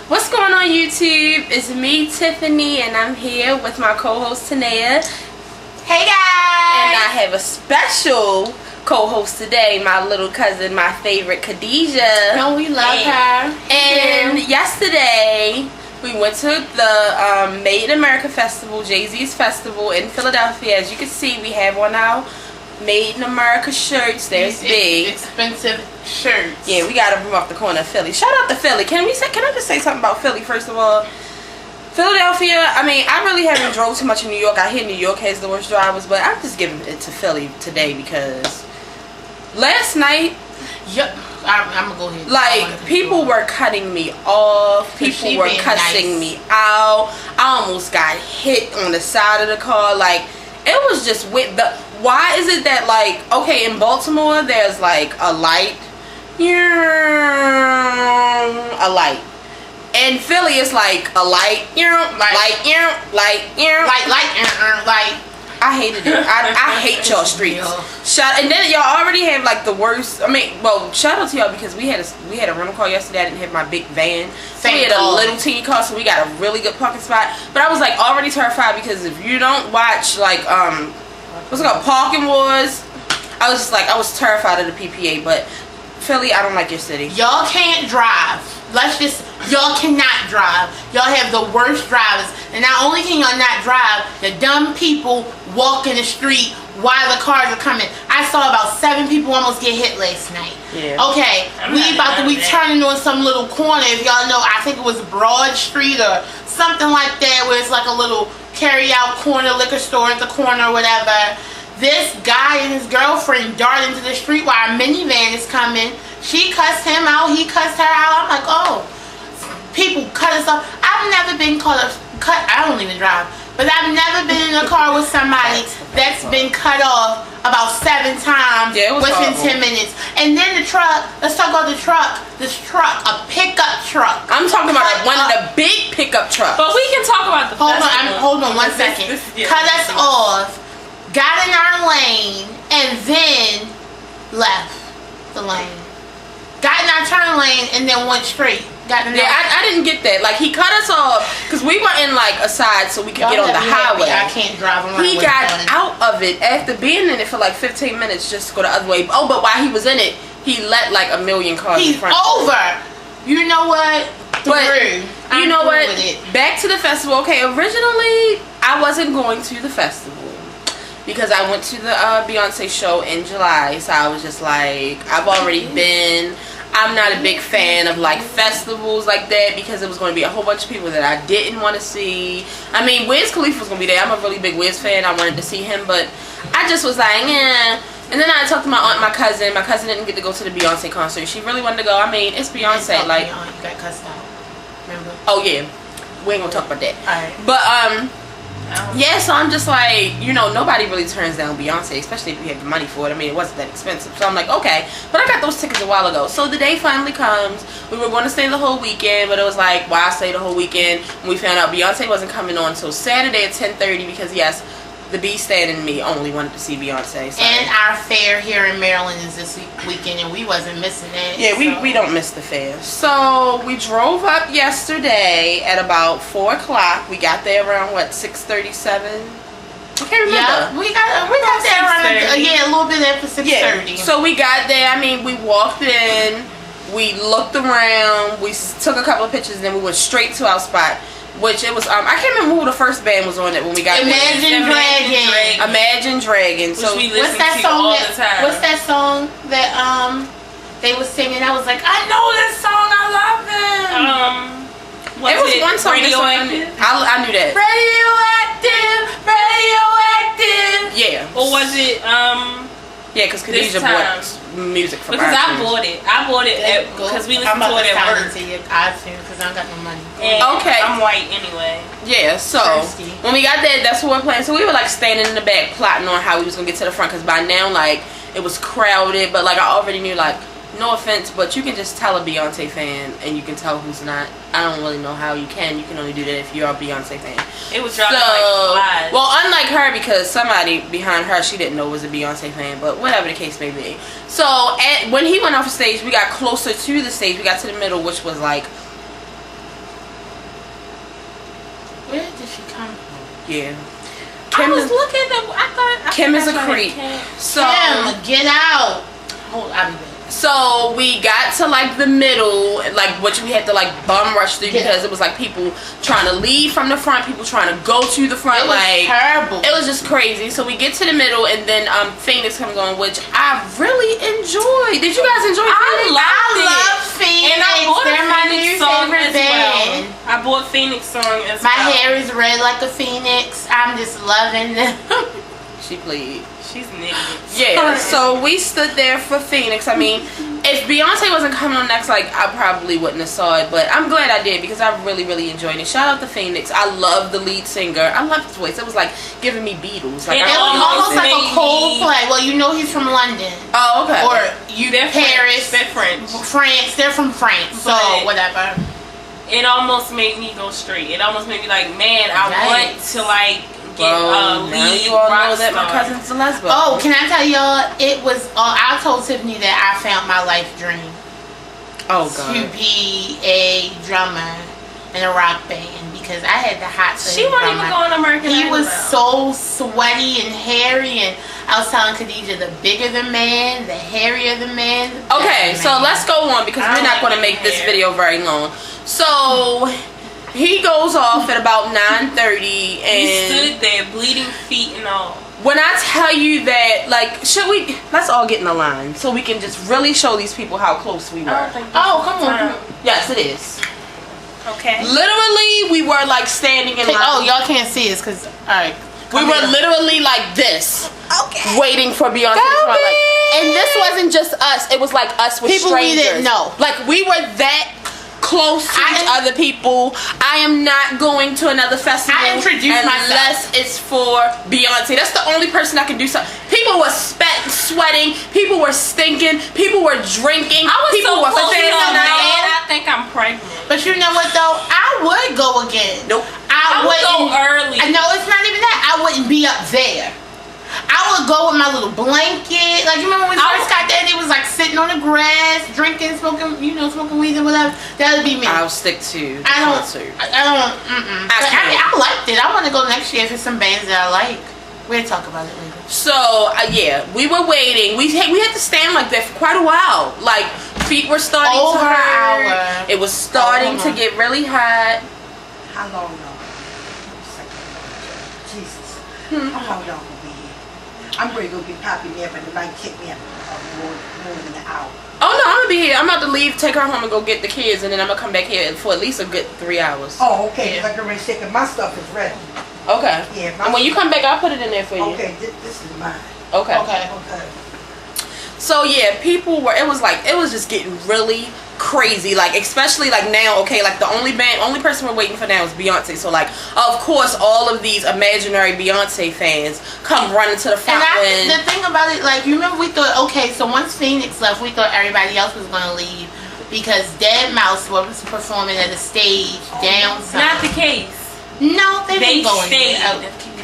What's going on YouTube? It's me, Tiffany, and I'm here with my co-host Tanea. Hey guys! And I have a special co-host today, my little cousin, my favorite Khadijah. No, we love her. And yesterday we went to the Made in America Festival, Jay-Z's festival in Philadelphia. As you can see, we have on our Made in America shirts. There's big expensive shirts. Yeah, we got them from off the corner of Philly. Shout out to Philly. Can I just say something about Philly first of all? Philadelphia, I mean, I really haven't drove too much in New York. I hear New York has the worst drivers, but I'm just giving it to Philly today because last night, yep, I'm gonna go ahead. like, people were cutting me off. People were cussing me out. I almost got hit on the side of the car. Like, it was just with the. Why is it that, like, okay, in Baltimore there's like a light, a light. In Philly, it's like a light, like. I hated it. I hate y'all streets. And then y'all already have like the worst. I mean, well, shout out to y'all because we had a rental car yesterday. I didn't have my big van, so we had a little teeny car, so we got a really good parking spot. But I was like already terrified because if you don't watch like what's it called, Parking Wars, I was just like I was terrified of the PPA. But Philly, I don't like your city. Y'all can't drive. Y'all cannot drive. Y'all have the worst drivers. And not only can y'all not drive, the dumb people walk in the street while the cars are coming. I saw about 7 people almost get hit last night. Yeah. Okay, we turning on some little corner. If y'all know, I think it was Broad Street or something like that, where it's like a little carry-out corner, liquor store at the corner or whatever. This guy and his girlfriend dart into the street while a minivan is coming. She cussed him out. He cussed her out. I'm like, oh, people cut us off. I've never been cut. I don't even drive, but I've never been in a car with somebody that's been cut off about 7 times within 10 minutes. And then the truck. Let's talk about the truck. This truck, a pickup truck. I'm talking about one of the big pickup trucks. But we can talk about the. Hold on 1 second. Cut us off. Got in our lane and then left the lane. Got in our turn lane and then went straight. I didn't get that. Like, he cut us off because we were in like a side so we could get on the highway. I can't drive around. He got out of it after being in it for like 15 minutes just to go the other way. Oh, but while he was in it, he let like a million cars in front. He's over. You know what? You know what? Back to the festival. Okay, originally I wasn't going to the festival because I went to the Beyonce show in July, so I was just like, I've already been. I'm not a big fan of like festivals like that because it was going to be a whole bunch of people that I didn't want to see. I mean, Wiz Khalifa was going to be there. I'm a really big Wiz fan. I wanted to see him, but I just was like, eh. And then I talked to my aunt, my cousin. My cousin didn't get to go to the Beyonce concert. She really wanted to go. I mean, it's Beyonce. Like, you got cussed out. Remember? Oh yeah, we ain't gonna talk about that. Alright. But yeah, so I'm just like, you know, nobody really turns down Beyonce, especially if you have the money for it. I mean, it wasn't that expensive. So I'm like, okay. But I got those tickets a while ago. So the day finally comes. We were going to stay the whole weekend, but it was like, why stay the whole weekend? And we found out Beyonce wasn't coming on until Saturday at 10:30 because, yes, the B-Stan and me only wanted to see Beyonce. So. And our fair here in Maryland is this weekend, and we wasn't missing it. Yeah, we don't miss the fair. So we drove up yesterday at about 4 o'clock. We got there around, what, 6:37? I can't remember. Yeah, we got there around, a little bit after 6:30. Yeah. So we got there. I mean, we walked in, we looked around, we took a couple of pictures, and then we went straight to our spot. Which it was, I can't remember who the first band was on it when we got Imagine Dragons. Imagine Dragons. So what's that song? What's that song that they was singing? I was like, I know this song. I love them. It was one song. Radioactive? I knew that. Radioactive. Yeah. Or was it Yeah, because Khadijah bought music from because I bought it because we listened to it at work. Because I don't got no money. And okay. I'm white anyway. Yeah, so when we got there, that's what we're playing. So we were like standing in the back plotting on how we was going to get to the front because by now, like, it was crowded. But, like, I already knew, like, no offense, but you can just tell a Beyonce fan and you can tell who's not. I don't really know how you can. You can only do that if you're a Beyonce fan. It was dropping like flies. Well, unlike her, because somebody behind her she didn't know was a Beyonce fan, but whatever the case may be. So when he went off the stage, we got closer to the stage. We got to the middle, which was like did she come from? Yeah. I was looking at. I thought Kim is a creep. So Kim, get out. Hold, I'll be back. So we got to like the middle, like which we had to like bum rush through because it was like people trying to leave from the front, people trying to go to the front. It was like terrible. It was just crazy. So we get to the middle, and then Phoenix comes on, which I really enjoyed. Did you guys enjoy Phoenix? I love Phoenix. And I bought They're my new favorite band. well. I bought Phoenix song as My well. hair is red like a phoenix. I'm just loving them. She played. She's nigga. Yeah, so we stood there for Phoenix. I mean, if Beyonce wasn't coming on next, like, I probably wouldn't have saw it. But I'm glad I did because I really, really enjoyed it. Shout out to Phoenix. I love the lead singer. I love his voice. It was like giving me Beatles. Like, It was almost like a Coldplay. Well, you know he's from London. Oh, okay. Or they're Paris. They're French. France. They're from France. So, whatever. It almost made me go straight. It almost made me like, man, I want to like get now lead you all rock know that star. my cousin's a lesbian. Oh, can I tell y'all? It was. I told Tiffany that I found my life dream. Oh God. To be a drummer in a rock band because I had the hot. She wasn't even going to American He Idol, was so sweaty and hairy, and I was telling Khadijah, the bigger the man, the hairier the man. The Okay, so let's go on because we're not going to make this video very long. So he goes off at about 9:30, and he stood there, bleeding feet and all. When I tell you that, like, let's all get in the line so we can just really show these people how close we were. Oh, come on. Yes, it is. Okay. Literally, we were like standing in line. Oh, y'all can't see us because, alright. We were literally like this. Okay. Waiting for Beyonce to come out. Like, and this wasn't just us. It was like us with people strangers. we didn't know. Like, we were that close to each other people. I am not going to another festival unless it's for Beyonce. That's the only person that can do something. People were sweating. People were stinking. People were drinking. People were close to I think I'm pregnant. But you know what though? I would go again. Nope. I would go early. No, it's not even that. I wouldn't be up there. I would go with my little blanket. Like, you remember when we first got there, they was like sitting on the grass, drinking, smoking, smoking weed and whatever. That would be me. I'll stick to the concert. I liked it. I want to go next year for some bands that I like. We'll talk about it later. So, yeah, we were waiting. We had to stand like that for quite a while. Like, feet were starting to hurt. Over an hour. It was starting to get really hot. How long y'all? Jesus. How long y'all gonna be here? I'm ready to go get Poppy there, but it might take me more than an hour. Oh no, I'm gonna be here. I'm about to leave, take her home, and go get the kids, and then I'm gonna come back here for at least a good 3 hours. Oh, okay. Like I'm ready to say, 'cause my stuff is ready. Okay. Yeah. And when you come back, I'll put it in there for you. Okay, this is mine. Okay. Okay. So yeah, it was just getting really crazy, like especially like now, okay, like the only person we're waiting for now is Beyonce. So like, of course, all of these imaginary Beyonce fans come running to the front. And the thing about it, like, you remember we thought, okay, so once Phoenix left, we thought everybody else was gonna leave because Dead Mouse was performing at a stage down south. Not the case. No, they stayed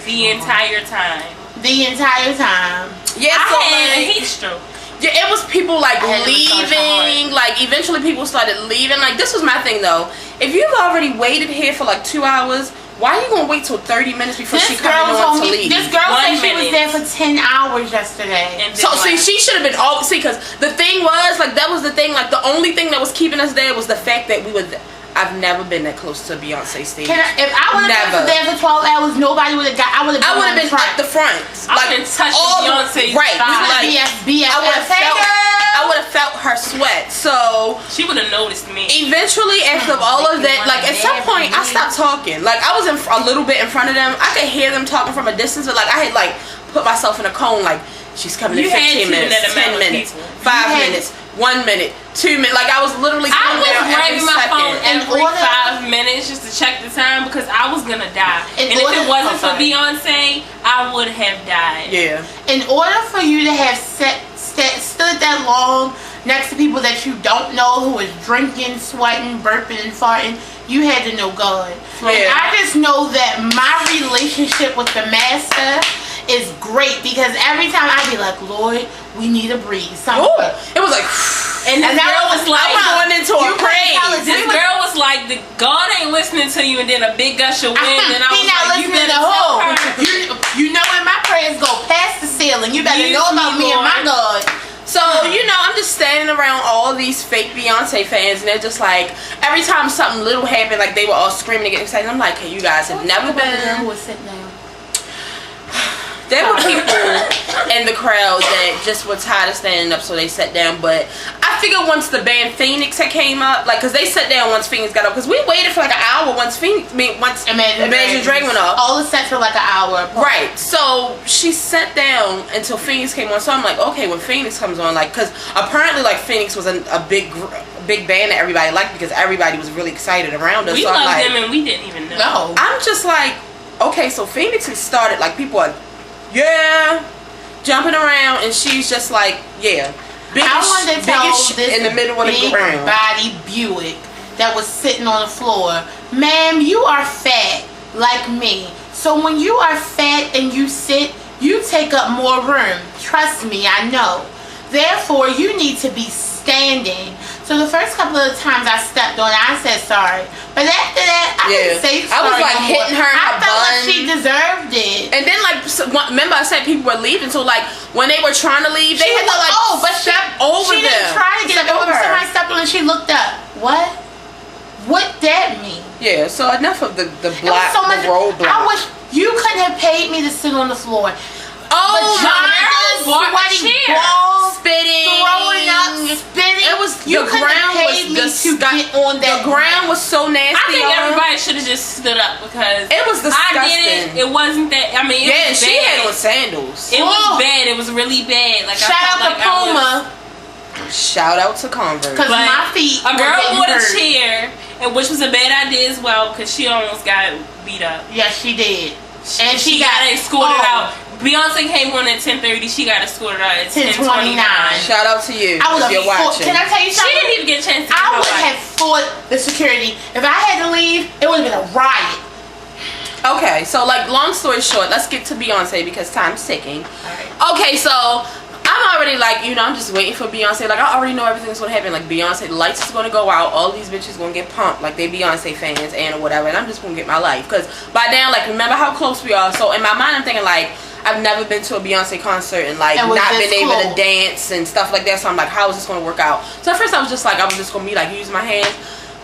the entire time. The entire time. Yeah, I had a heat stroke. Yeah, it was people like leaving. Like eventually, people started leaving. Like this was my thing though. If you've already waited here for like 2 hours, why are you gonna wait till 30 minutes before she comes on to leave? This girl said she was there for 10 hours yesterday. So see, she should have been all because the thing was like that was the thing. Like the only thing that was keeping us there was the fact that we were. I've never been that close to a Beyonce stage. If I would have been there for 12 hours, nobody would have got. I would have been at the front. Like touching Beyonce. Right. Like, I would have felt her sweat. So she would have noticed me. Eventually, after all of that, like at some point, I stopped talking. Like I was a little bit in front of them. I could hear them talking from a distance, but like I had like put myself in a cone. Like she's coming in 15 minutes, 10 minutes, 5 minutes. 1 minute, 2 minutes, like I was literally I was grabbing my phone every 5 5 minutes just to check the time because I was gonna die. And if it wasn't for Beyonce, I would have died. Yeah. In order for you to have stood that long next to people that you don't know who is drinking, sweating, burping, and farting, you had to know God. Yeah. And I just know that my relationship with the Master is great because every time I be like, Lord, we need a breeze. Ooh, it was like And this girl was like, I'm going into a praise. This girl was like, the God ain't listening to you, and then a big gush of wind, and I was like, you better tell her. You know when my prayers go past the ceiling, you better know about me and my God. So, I'm just standing around all these fake Beyonce fans, and they're just like, every time something little happened, like they were all screaming and getting excited. I'm like, hey, you guys have never been. Who was sitting down? There were people in the crowd that just were tired of standing up, so they sat down. But I figured once the band Phoenix had came up, like, because they sat down once Phoenix got up, because we waited for like an hour once Imagine Dragon went off. All the sets were like an hour apart. Right. So she sat down until Phoenix came on. So I'm like, okay, when Phoenix comes on, like, because apparently like Phoenix was a big band that everybody liked because everybody was really excited around us. We so loved like, them and we didn't even know. No. I'm just like, okay, so Phoenix has started, like, people are, yeah, jumping around, and she's just like, yeah. I wanted to tell this in the middle of the big ground. body Buick that was sitting on the floor, ma'am, you are fat like me. So when you are fat and you sit, you take up more room. Trust me, I know. Therefore, you need to be standing. So the first couple of times I stepped on it, I said sorry. But after that, I didn't say sorry. I was like hitting her in her I felt bun. like she deserved it. And then, like, remember I said people were leaving, so like when they were trying to leave, they had to like step over them. She didn't try to get over. Somebody stepped on and she looked up. What? What that mean? Yeah. So enough of the block, so much, the roadblock. I wish you couldn't have paid me to sit on the floor. Oh my God! Sweaty balls, spitting, throwing up, spitting. It was you the ground was disgusting. On that the ground was so nasty. I think everybody should have just stood up because it was disgusting. I did it. It wasn't that. I mean, it was she bad. had on sandals. It was bad. It was really bad. Like shout out to Puma. Shout out to Converse. Because my feet. A girl bought a chair, and which was a bad idea as well because she almost got beat up. Yes, she did. And she got escorted out. Beyonce came on at 10:30. She got escorted out at 10:29. Shout out to you. I would have watching. Can I tell you something? She didn't even get a chance to. I would have fought the security. If I had to leave, it would have been a riot. Okay, so like long story short, let's get to Beyonce because time's ticking. Alright. Okay, so I'm already like, I'm just waiting for Beyonce. Like, I already know everything's gonna happen. Like, Beyonce, the lights is gonna go out. All these bitches gonna get pumped like they Beyonce fans and whatever. And I'm just gonna get my life. Because by now, like, remember how close we are. So in my mind, I'm thinking like, I've never been to a Beyonce concert and like not been able to dance and stuff like that. So I'm like, how is this gonna work out? So at first I was just like, I was just gonna be like, use my hands.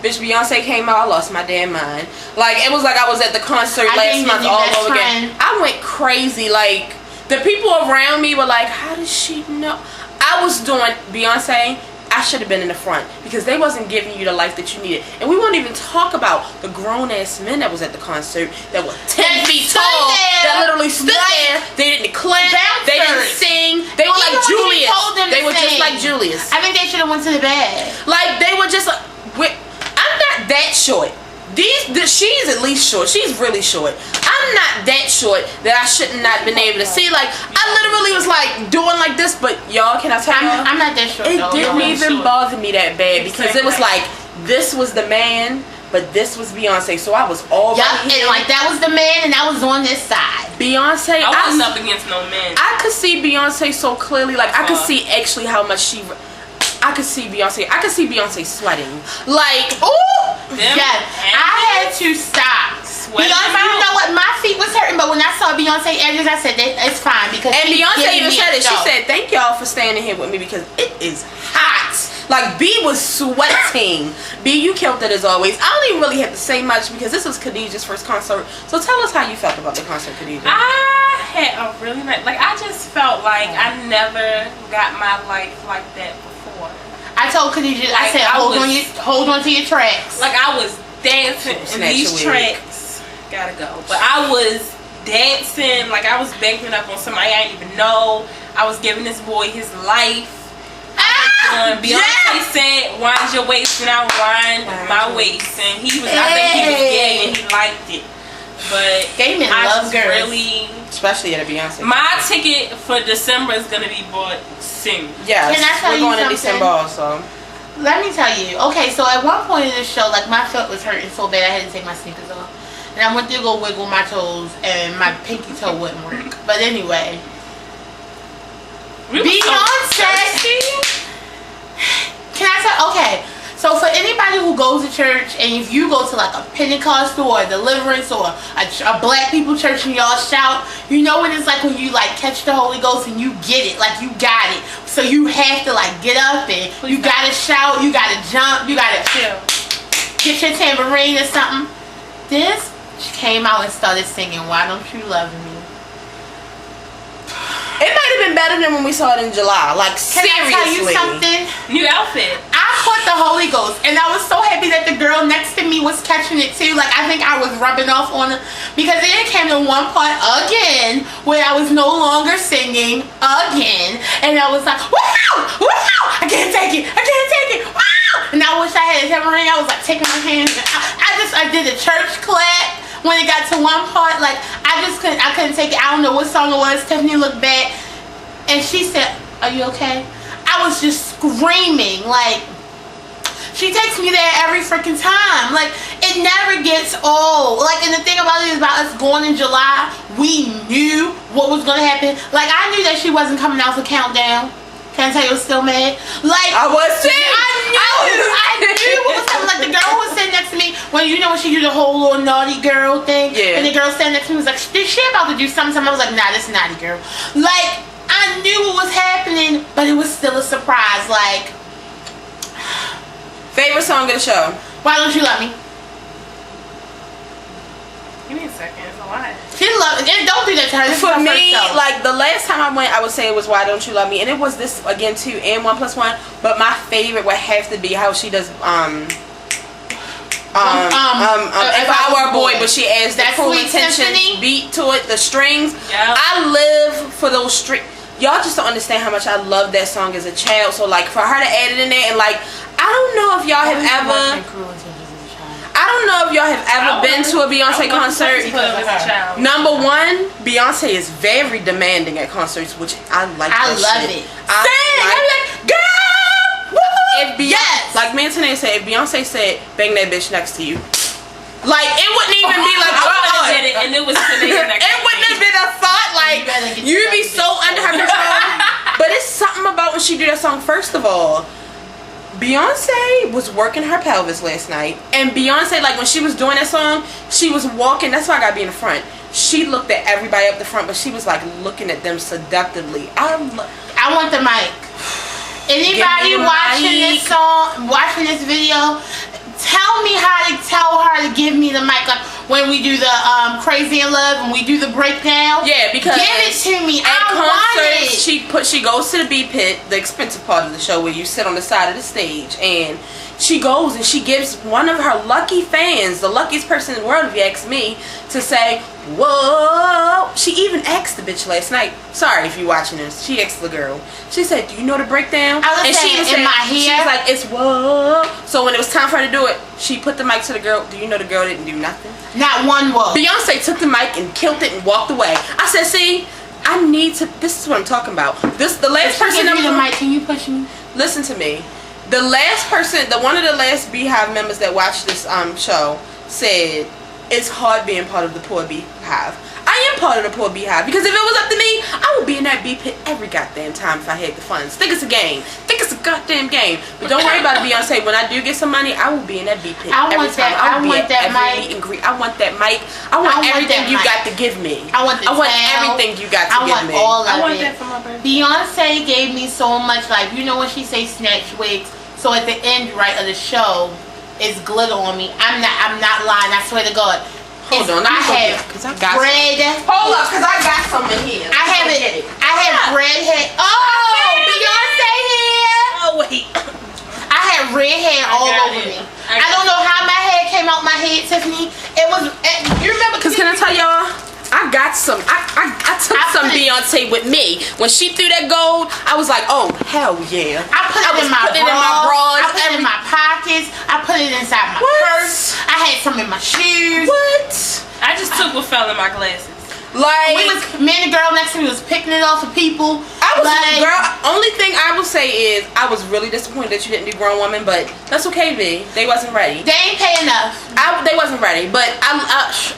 Bitch, Beyonce came out, I lost my damn mind. Like, it was like I was at the concert last month all over again. I went crazy. Like, the people around me were like, how does she know? I was doing Beyonce. I should have been in the front because they wasn't giving you the life that you needed. And we won't even talk about the grown-ass men that was at the concert that were 10 feet tall, that literally stood there. They didn't clap. They didn't sing. They were like Julius. They were just like Julius. I think they should have went to the bed. Like, they were just like, I'm not that short. She's at least short. She's really short. I'm not that short that I shouldn't not been able to see. Like, I literally was like doing like this, but y'all, can I tell y'all? I'm not that short. It didn't even bother me that bad because it was like this was the man, but this was Beyonce. So I was all and like that was the man, and I was on this side. Beyonce, I wasn't up against no man. I could see Beyonce so clearly. Like, I could see actually how much she. I could see Beyonce. I could see Beyonce sweating. Like, ooh, yes. I had to stop. Beyonce, you know what? My feet was hurting, but when I saw Beyonce edges, I said it's fine because. And Beyonce even said it. She said, "Thank y'all for standing here with me because it is hot." Like, B was sweating. B, you killed it as always. I don't even really have to say much because this was Khadijah's first concert. So tell us how you felt about the concert, Khadijah. I had a really nice. Like, I just felt like I never got my life like that before. I told Khadijah, I said, hold on to your tracks. Like, I was dancing in these tracks. Gotta go. But I was dancing, like I was banking up on somebody I didn't even know. I was giving this boy his life. Beyonce said, wind your waist, and I wind my waist. And he was, I think he was gay and he liked it. But gay men love girls. Really, especially at a Beyonce. My ticket for December is gonna be bought soon. Yes, can I tell we're going in December also. Let me tell you. Okay, so at one point in the show, like my foot was hurting so bad I had to take my sneakers off, and I went to go wiggle my toes, and my pinky toe wouldn't work. But anyway, Beyonce. Can I tell? Okay. So for anybody who goes to church, and if you go to like a Pentecostal or a Deliverance or a black people church and y'all shout, you know what it's like when you like catch the Holy Ghost and you get it, like you got it. So you have to like get up and you gotta shout, you gotta jump, you gotta get your tambourine or something. This, she came out and started singing "Why Don't You Love Me." It might have been better than when we saw it in July. Like, Can seriously. I tell you something? New outfit. I caught the Holy Ghost, and I was so happy that the girl next to me was catching it too. Like, I think I was rubbing off on her, because then it came to one part again where I was no longer singing again, and I was like, "Wow, wow! I can't take it! I can't take it! Wow!" And I wish I had a tambourine. I was like taking my hands. I did a church clap. When it got to one part, like I couldn't take it. I don't know what song it was. Tiffany looked back and she said, "Are you okay?" I was just screaming. Like, she takes me there every freaking time. Like, it never gets old. Like, and the thing about it is about us going in July, we knew what was gonna happen. Like, I knew that she wasn't coming out for Countdown. Can I tell you, I was still mad? Like, I was too. I knew what was happening. Like, the girl who was sitting next to me, when you know when she do the whole little naughty girl thing, yeah. And the girl standing next to me was like, "Is she about to do something?" I was like, "Nah, this is naughty girl." Like, I knew what was happening, but it was still a surprise. Like, favorite song of the show? "Why Don't You Love Me?" Give me a second. It's a lot. She loved it. Don't do that to her. This For is my me, first show. like the last time I went, I would say it was "Why Don't You Love Me," and it was this again too, and 1+1. But my favorite would have to be how she does If I Were a Boy, but she adds the Cruel Intentions beat to it, the strings. Yeah. I live for those strings. Y'all just don't understand how much I love that song as a child. So like for her to add it in there, and like I don't know if y'all have ever. I don't know if y'all have ever been to a Beyonce concert. Number one, Beyonce is very demanding at concerts, which I like. I love it. I'm like, girl, if Beyonce, yes. Like me and Tanae said, if Beyonce said, "Bang that bitch next to you," like it wouldn't even be like, I did it, and it was Tanae next to it wouldn't have been a thought. Like you'd be so under her control. But it's something about when she do that song. First of all, Beyonce was working her pelvis last night, and Beyonce, like when she was doing that song, she was walking. That's why I gotta be in the front. She looked at everybody up the front, but she was like looking at them seductively. I want the mic. Anybody watching this song, watching this video, tell me how to tell her to give me the mic. Like when we do the Crazy in Love, and we do the breakdown. Yeah, because give it to me. At concerts, want it. she goes to the B pit, the expensive part of the show where you sit on the side of the stage, and she goes and she gives one of her lucky fans, the luckiest person in the world if you ask me, to say, "Whoa." She even asked the bitch last night. Sorry if you're watching this. She asked the girl. She said, "Do you know the breakdown?" And she even said, my hair. She was like, "It's whoa." So when it was time for her to do it, she put the mic to the girl. Do you know the girl didn't do nothing? Not one word. Beyonce took the mic and killed it and walked away. I said, "See, I need to." This is what I'm talking about. The last person. Give me the mic. Can you push me? Listen to me. The last person, one of the last Beehive members that watched this show said, "It's hard being part of the poor Beehive." I am part of the poor Beehive, because if it was up to me, I would be in that bee pit every goddamn time if I had the funds. Think it's a game. Think it's a goddamn game. But don't worry about it, Beyonce. When I do get some money, I will be in that bee pit every time. I want that mic. I want that mic. I want everything you got to give me. I want everything you got to give me. I want all of it. I want that for my birthday. Beyonce gave me so much. Like, you know when she say snatch wigs. So at the end, right, of the show, it's glitter on me. I'm not lying. I swear to God. Hold on, I have bread. Hold up, cause I got some in here. I have it. I have red hair. Oh, Beyonce hair. Oh wait. I had red hair all over me. I don't know how my hair came out my head, Tiffany. It was. You remember? Cause can I tell y'all? I got some. I took some Beyonce with me. When she threw that gold, I was like, "Oh hell yeah!" I put it in my bras. I put it in my pockets. I put it inside my purse. I had some in my shoes. What? I just took what fell in my glasses. Like me and the girl next to me was picking it off of people. I was like, girl. Only thing I will say is I was really disappointed that you didn't do Grown Woman, but that's okay, B. They wasn't ready. They ain't pay enough. They wasn't ready, but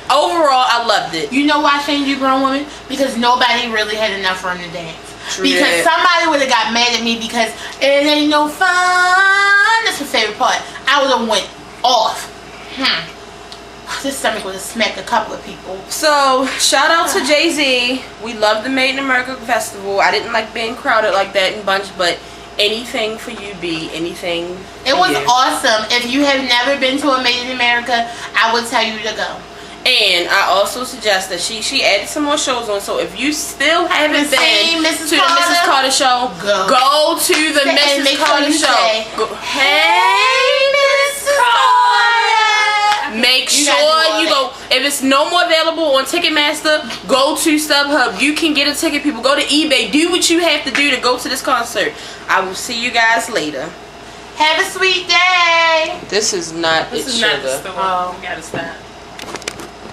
overall I loved it. You know why I didn't do Grown Woman? Because nobody really had enough room to dance. because somebody would have got mad at me because it ain't no fun. That's my favorite part. I would have went off. This stomach would have smacked a couple of people. So, shout out to Jay-Z. We love the Made in America Festival. I didn't like being crowded like that in bunch, but anything for you, B. Anything It was awesome. If you have never been to a Made in America, I would tell you to go. And I also suggest that she added some more shows on. So if you still haven't been to the Mrs. Carter show, go to the Mrs. Carter show. Hey, Mrs. Carter. Make sure you go. If it's no more available on Ticketmaster, go to StubHub. You can get a ticket. People, go to eBay. Do what you have to do to go to this concert. I will see you guys later. Have a sweet day. This is not the story. We gotta stop.